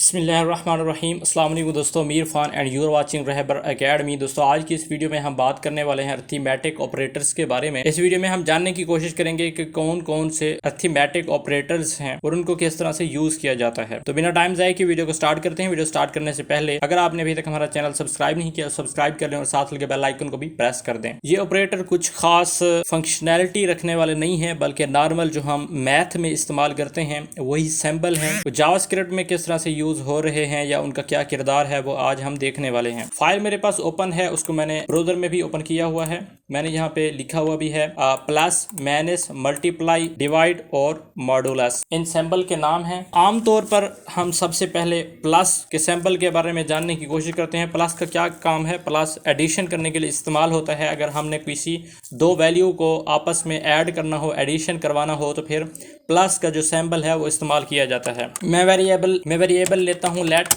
बिस्मिल्लाहिर्रहमानिर्रहीम। अस्सलाम वालेकुम दोस्तों, मीर फ़ान and you're watching Rahbar academy. दोस्तों, आज की इस वीडियो में हम बात करने वाले हैं अर्थमेटिक ऑपरेटर्स के बारे में। इस वीडियो में हम जानने की कोशिश करेंगे कि कौन कौन से अर्थमेटिक ऑपरेटर्स हैं और उनको किस तरह से यूज किया जाता है। तो बिना टाइम जाए की वीडियो को स्टार्ट करते हैं। वीडियो स्टार्ट करने से पहले अगर आपने अभी तक हमारा चैनल सब्सक्राइब नहीं किया, सब्सक्राइब कर लें और साथ लगे बेल आइकन को भी प्रेस कर दें। ये ऑपरेटर कुछ खास फंक्शनैलिटी रखने वाले नहीं है, बल्कि नॉर्मल जो हम मैथ में इस्तेमाल करते हैं वही सिंबल हैं। जावास्क्रिप्ट में किस तरह से यूज हो रहे हैं या उनका क्या किरदार है वो आज हम देखने वाले हैं। फाइल मेरे पास ओपन है, उसको मैंने ब्राउजर में भी ओपन किया हुआ है। मैंने यहाँ पे लिखा हुआ भी है प्लस, माइनस, मल्टीप्लाई, डिवाइड और मॉडुलस, इन सिंबल के नाम हैं। आमतौर पर हम सबसे पहले प्लस के सिंबल के बारे में जानने की कोशिश करते हैं। प्लस का क्या काम है? प्लस एडिशन करने के लिए इस्तेमाल होता है। अगर हमने किसी दो वैल्यू को आपस में ऐड करना हो, एडिशन करवाना हो, तो फिर प्लस का जो सिंबल है वो इस्तेमाल किया जाता है। मैं वेरिएबल लेता हूँ लेट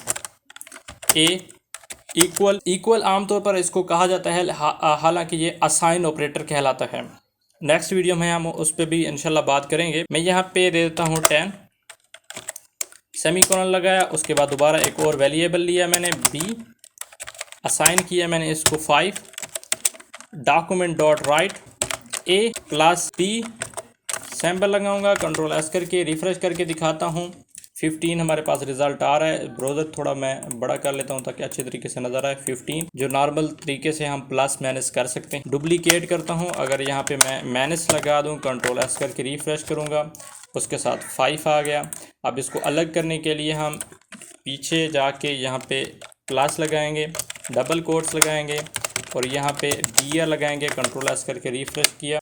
ए इक्वल आमतौर पर इसको कहा जाता है, हालांकि ये असाइन ऑपरेटर कहलाता है। नेक्स्ट वीडियो में हम उस पर भी इंशाल्लाह बात करेंगे। मैं यहाँ पे दे देता हूँ 10, सेमीकोलन लगाया, उसके बाद दोबारा एक और वेरिएबल लिया मैंने बी, असाइन किया मैंने इसको 5, डॉक्यूमेंट डॉट राइट ए प्लस बी, सैम्पल लगाऊंगा, कंट्रोल एस करके रिफ्रेश करके दिखाता हूँ। 15 हमारे पास रिजल्ट आ रहा है। ब्राउज़र थोड़ा मैं बड़ा कर लेता हूँ ताकि अच्छे तरीके से नज़र आए। 15 जो नॉर्मल तरीके से हम प्लस माइनस कर सकते हैं। डुप्लीकेट करता हूँ, अगर यहाँ पे मैं माइनस लगा दूँ, कंट्रोल एस करके रिफ्रेश करूँगा, उसके साथ 5 आ गया। अब इसको अलग करने के लिए हम पीछे जाके यहाँ पे प्लस लगाएंगे, डबल कोट्स लगाएंगे और यहाँ पे दिया लगाएंगे, कंट्रोल एस करके रिफ्रेश किया।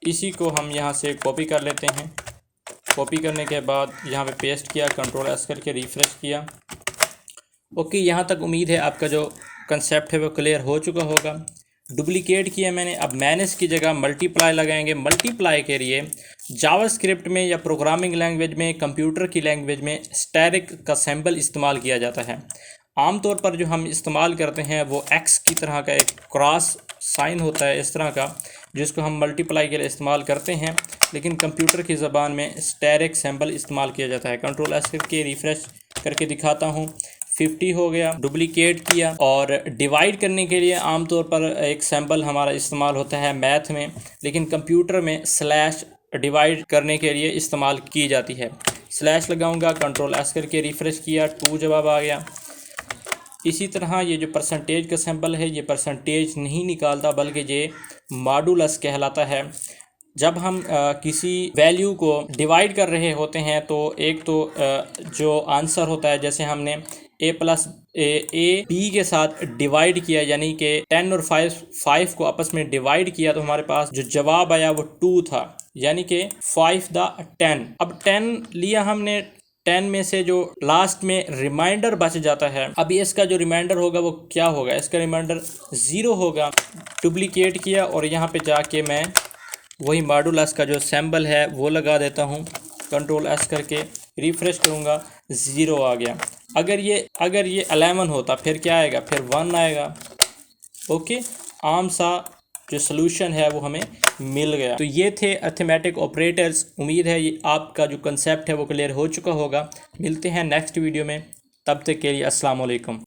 इसी को हम यहाँ से कॉपी कर लेते हैं। कॉपी करने के बाद यहाँ पे पेस्ट किया, कंट्रोल एस करके रिफ्रेश किया। ओके, यहाँ तक उम्मीद है आपका जो कंसेप्ट है वो क्लियर हो चुका होगा। डुप्लीकेट किया मैंने, अब माइनस की जगह मल्टीप्लाई लगाएंगे। मल्टीप्लाई के लिए जावास्क्रिप्ट में या प्रोग्रामिंग लैंग्वेज में, कंप्यूटर की लैंग्वेज में स्टैटिक का सिंबल इस्तेमाल किया जाता है। आमतौर पर जो हम इस्तेमाल करते हैं वो एक्स की तरह का एक क्रॉस साइन होता है, इस तरह का, जिसको हम मल्टीप्लाई के लिए इस्तेमाल करते हैं, लेकिन कंप्यूटर की ज़बान में स्टैटिक सिंबल इस्तेमाल किया जाता है। कंट्रोल एस करके रिफ्रेश करके दिखाता हूँ, 50 हो गया। डुप्लीकेट किया और डिवाइड करने के लिए आमतौर पर एक सिंबल हमारा इस्तेमाल होता है मैथ में, लेकिन कंप्यूटर में स्लैश डिवाइड करने के लिए इस्तेमाल की जाती है। स्लैश लगाऊंगा, कंट्रोल एस करके रिफ्रेश किया, 2 जवाब आ गया। इसी तरह ये जो परसेंटेज का सिंबल है, ये परसेंटेज नहीं निकालता बल्कि ये मॉडुलस कहलाता है। जब हम किसी वैल्यू को डिवाइड कर रहे होते हैं तो एक तो जो आंसर होता है, जैसे हमने a प्लस ए बी के साथ डिवाइड किया, यानी कि 10 और 5 को आपस में डिवाइड किया, तो हमारे पास जो जवाब आया वो 2 था, यानी कि 5 द 10। अब 10 लिया हमने, 10 में से जो लास्ट में रिमाइंडर बच जाता है, अभी इसका जो रिमाइंडर होगा वो क्या होगा? इसका रिमाइंडर 0 होगा। डुप्लीकेट किया और यहाँ पे जाके मैं वही मॉडुलस का जो सिंबल है वो लगा देता हूँ, कंट्रोल एस करके रिफ्रेश करूँगा, 0 आ गया। अगर ये 11 होता फिर क्या आएगा? फिर 1 आएगा। ओके, आम सा जो सलूशन है वो हमें मिल गया। तो ये थे अर्थमेटिक ऑपरेटर्स। उम्मीद है ये आपका जो कंसेप्ट है वो क्लियर हो चुका होगा। मिलते हैं नेक्स्ट वीडियो में, तब तक के लिए अस्सलाम वालेकुम।